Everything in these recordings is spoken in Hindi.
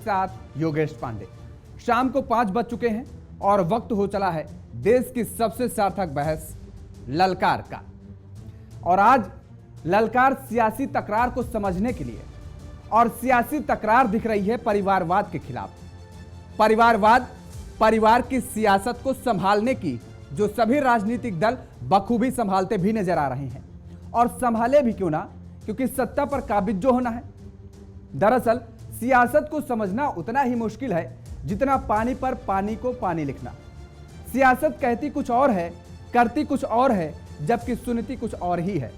साथ योगेश पांडे। शाम को 5 बज चुके हैं और वक्त हो चला है देश की सबसे सार्थक बहस ललकार का। और आज ललकार सियासी तकरार को समझने के लिए, और सियासी तकरार दिख रही है परिवारवाद के खिलाफ। परिवारवाद परिवार की सियासत को संभालने की जो सभी राजनीतिक दल बखूबी संभालते भी नजर आ रहे हैं, और संभाले भी क्यों ना, क्योंकि सत्ता पर काबिज जो होना है। दरअसल सियासत को समझना उतना ही मुश्किल है जितना पानी पर पानी को पानी लिखना। सियासत कहती कुछ और है, करती कुछ और है, जबकि सुनती कुछ और ही है।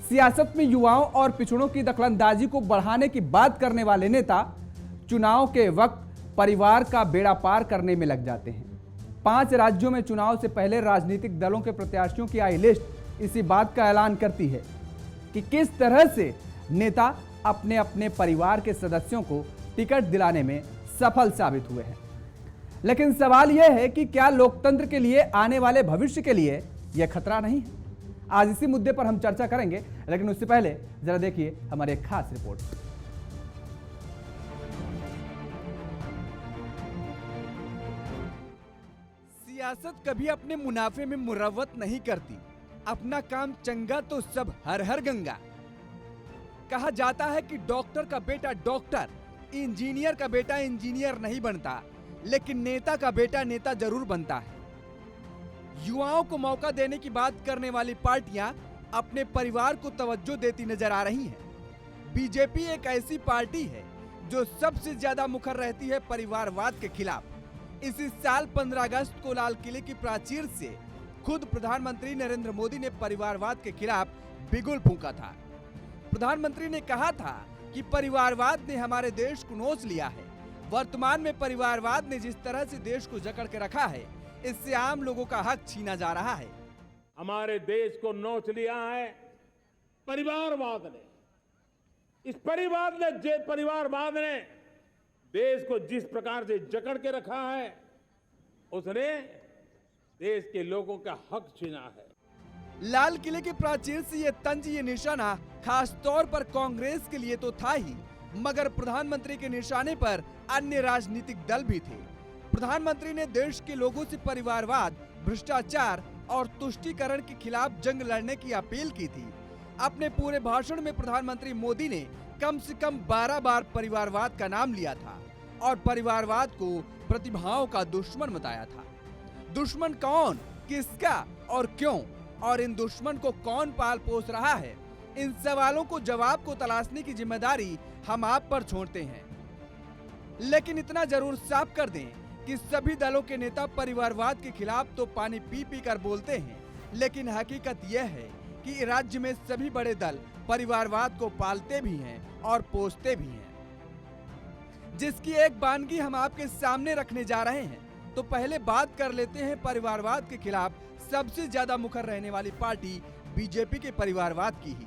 सियासत में युवाओं और पिछड़ों की दखलंदाजी को बढ़ाने की बात करने वाले नेता चुनाव के वक्त परिवार का बेड़ा पार करने में लग जाते हैं। 5 राज्यों में चुनाव से पहले राजनीतिक दलों के प्रत्याशियों की आई लिस्ट इसी बात का ऐलान करती है कि किस तरह से नेता अपने अपने परिवार के सदस्यों को टिकट दिलाने में सफल साबित हुए हैं। लेकिन सवाल यह है कि क्या लोकतंत्र के लिए, आने वाले भविष्य के लिए यह खतरा नहीं है? आज इसी मुद्दे पर हम चर्चा करेंगे, लेकिन उससे पहले जरा देखिए हमारी एक खास रिपोर्ट। सियासत कभी अपने मुनाफे में मुरव्वत नहीं करती। अपना काम चंगा तो सब हर हर गंगा। कहा जाता है कि डॉक्टर का बेटा डॉक्टर, इंजीनियर का बेटा इंजीनियर नहीं बनता, लेकिन नेता का बेटा नेता जरूर बनता है। युवाओं को मौका देने की बात करने वाली पार्टियां अपने परिवार को तवज्जो देती नजर आ रही हैं। बीजेपी एक ऐसी पार्टी है जो सबसे ज्यादा मुखर रहती है परिवारवाद के खिलाफ। इसी साल 15 अगस्त को लाल किले की प्राचीर से खुद प्रधानमंत्री नरेंद्र मोदी ने परिवारवाद के खिलाफ बिगुल फूंका था। प्रधानमंत्री ने कहा था कि परिवारवाद ने हमारे देश को नोच लिया है। वर्तमान में परिवारवाद ने जिस तरह से देश को जकड़ के रखा है, इससे आम लोगों का हक छीना जा रहा है। हमारे देश को नोच लिया है परिवारवाद ने। इस परिवारवाद ने देश को जिस प्रकार से जकड़ के रखा है, उसने देश के लोगों का हक छीना है। लाल किले के प्राचीर से ये तंज, ये निशाना खास तौर पर कांग्रेस के लिए तो था ही, मगर प्रधानमंत्री के निशाने पर अन्य राजनीतिक दल भी थे। प्रधानमंत्री ने देश के लोगों से परिवारवाद, भ्रष्टाचार और तुष्टीकरण के खिलाफ जंग लड़ने की अपील की थी। अपने पूरे भाषण में प्रधानमंत्री मोदी ने कम से कम 12 बार परिवारवाद का नाम लिया था और परिवारवाद को प्रतिभाओं का दुश्मन बताया था। दुश्मन कौन, किसका और क्यों, और इन दुश्मन को कौन पाल पोस रहा है, इन सवालों को जवाब को तलाशने की जिम्मेदारी हम आप पर छोड़ते हैं। लेकिन इतना जरूर साफ कर दें कि सभी दलों के नेता परिवारवाद के खिलाफ तो पानी पी पी कर बोलते हैं, लेकिन हकीकत यह है कि राज्य में सभी बड़े दल परिवारवाद को पालते भी हैं और पोसते भी हैं। जिसकी एक वानगी हम आपके सामने रखने जा रहे हैं, तो पहले बात कर लेते हैं परिवारवाद के खिलाफ सबसे ज्यादा मुखर रहने वाली पार्टी बीजेपी के परिवारवाद की ही।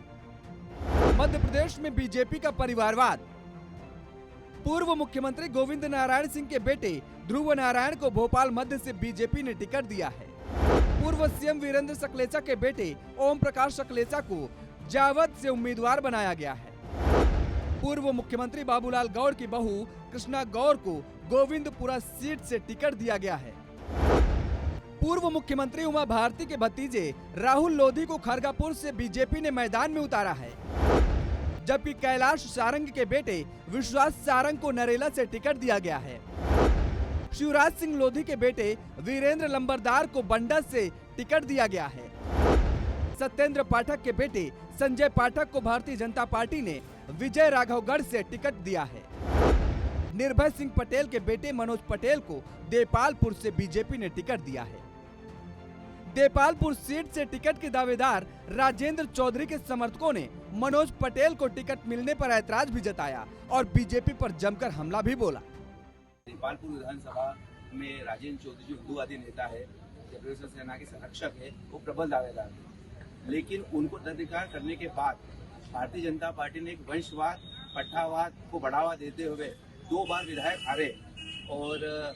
मध्य प्रदेश में बीजेपी का परिवारवाद। पूर्व मुख्यमंत्री गोविंद नारायण सिंह के बेटे ध्रुव नारायण को भोपाल मध्य से बीजेपी ने टिकट दिया है। पूर्व सीएम वीरेंद्र सकलेचा के बेटे ओम प्रकाश सकलेचा को जावद से उम्मीदवार बनाया गया है। पूर्व मुख्यमंत्री बाबूलाल गौर की बहू कृष्णा गौर को गोविंदपुरा सीट से टिकट दिया गया है। पूर्व मुख्यमंत्री उमा भारती के भतीजे राहुल लोधी को खरगापुर से बीजेपी ने मैदान में उतारा है, जबकि कैलाश सारंग के बेटे विश्वास सारंग को नरेला से टिकट दिया गया है। शिवराज सिंह लोधी के बेटे वीरेंद्र लंबरदार को बंडा से टिकट दिया गया है। सत्येंद्र पाठक के बेटे संजय पाठक को भारतीय जनता पार्टी ने विजय राघवगढ़ से टिकट दिया है। निर्भय सिंह पटेल के बेटे मनोज पटेल को देपालपुर से बीजेपी ने टिकट दिया है। देपालपुर सीट से टिकट के दावेदार राजेंद्र चौधरी के समर्थकों ने मनोज पटेल को टिकट मिलने पर ऐतराज भी जताया और बीजेपी पर जमकर हमला भी बोला। देपालपुर विधानसभा में राजेंद्र चौधरी जो हिंदूवादी नेता है, जबरदस्त सेना के संरक्षक है, वो प्रबल दावेदार है। लेकिन उनको तदधिकार करने के बाद भारतीय जनता पार्टी ने एक वंशवाद, पट्टावाद को बढ़ावा देते हुए 2 बार विधायक हारे और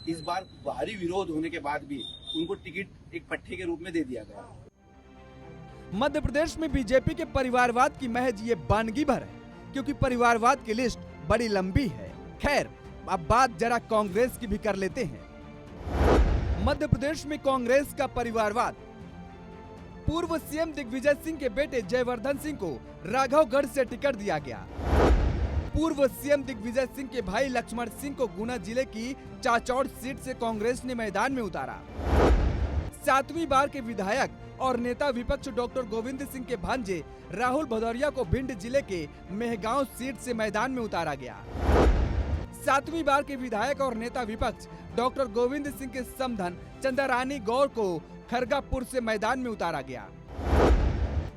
इस बार भारी विरोध होने के बाद भी उनको टिकट एक पट्टे के रूप में दे दिया गया। मध्य प्रदेश में बीजेपी के परिवारवाद की महज ये वानगी भर है, क्योंकि परिवारवाद की लिस्ट बड़ी लंबी है। खैर, अब बात जरा कांग्रेस की भी कर लेते हैं। मध्य प्रदेश में कांग्रेस का परिवारवाद। पूर्व सीएम दिग्विजय सिंह के बेटे जयवर्धन सिंह को राघवगढ़ से टिकट दिया गया। पूर्व सीएम दिग्विजय सिंह के भाई लक्ष्मण सिंह को गुना जिले की चाचौड़ सीट से कांग्रेस ने मैदान में उतारा। 7वीं बार के विधायक और नेता विपक्ष डॉक्टर गोविंद सिंह के भांजे राहुल भदौरिया को भिंड जिले के मेहगांव सीट से मैदान में उतारा गया। 7वीं बार के विधायक और नेता विपक्ष डॉक्टर गोविंद सिंह के समधन चंद्रानी गौर को खरगापुर से मैदान में उतारा गया।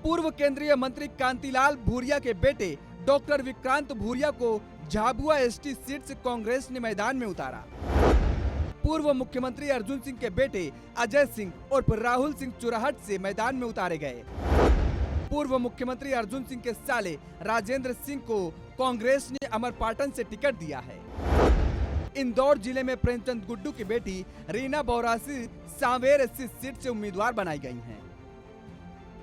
पूर्व केंद्रीय मंत्री कांतिलाल भूरिया के बेटे डॉक्टर विक्रांत भूरिया को झाबुआ एसटी सीट से कांग्रेस ने मैदान में उतारा। पूर्व मुख्यमंत्री अर्जुन सिंह के बेटे अजय सिंह उर्फ राहुल सिंह चुराहट से मैदान में उतारे गए। पूर्व मुख्यमंत्री अर्जुन सिंह के साले राजेंद्र सिंह को कांग्रेस ने अमरपाटन से टिकट दिया है। इंदौर जिले में प्रेमचंद गुड्डू की बेटी रीना बौरासी सांवेर स्थित सीट से उम्मीदवार बनाई गई हैं।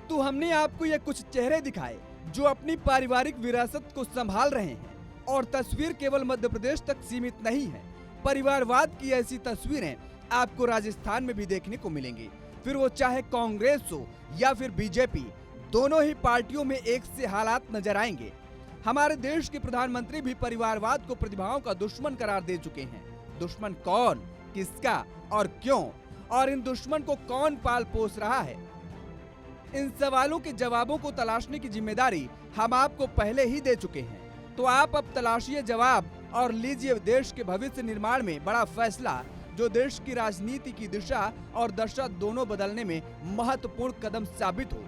तो हमने आपको ये कुछ चेहरे दिखाए जो अपनी पारिवारिक विरासत को संभाल रहे हैं, और तस्वीर केवल मध्य प्रदेश तक सीमित नहीं है। परिवारवाद की ऐसी तस्वीरें आपको राजस्थान में भी देखने को मिलेंगी, फिर वो चाहे कांग्रेस हो या फिर बीजेपी, दोनों ही पार्टियों में एक से हालात नजर आएंगे। हमारे देश के प्रधानमंत्री भी परिवारवाद को प्रतिभाओं का दुश्मन करार दे चुके हैं। दुश्मन कौन, किसका और क्यों, और इन दुश्मन को कौन पाल पोस रहा है, इन सवालों के जवाबों को तलाशने की जिम्मेदारी हम आपको पहले ही दे चुके हैं। तो आप अब तलाशिए जवाब और लीजिए देश के भविष्य निर्माण में बड़ा फैसला, जो देश की राजनीति की दिशा और दशा दोनों बदलने में महत्वपूर्ण कदम साबित हो।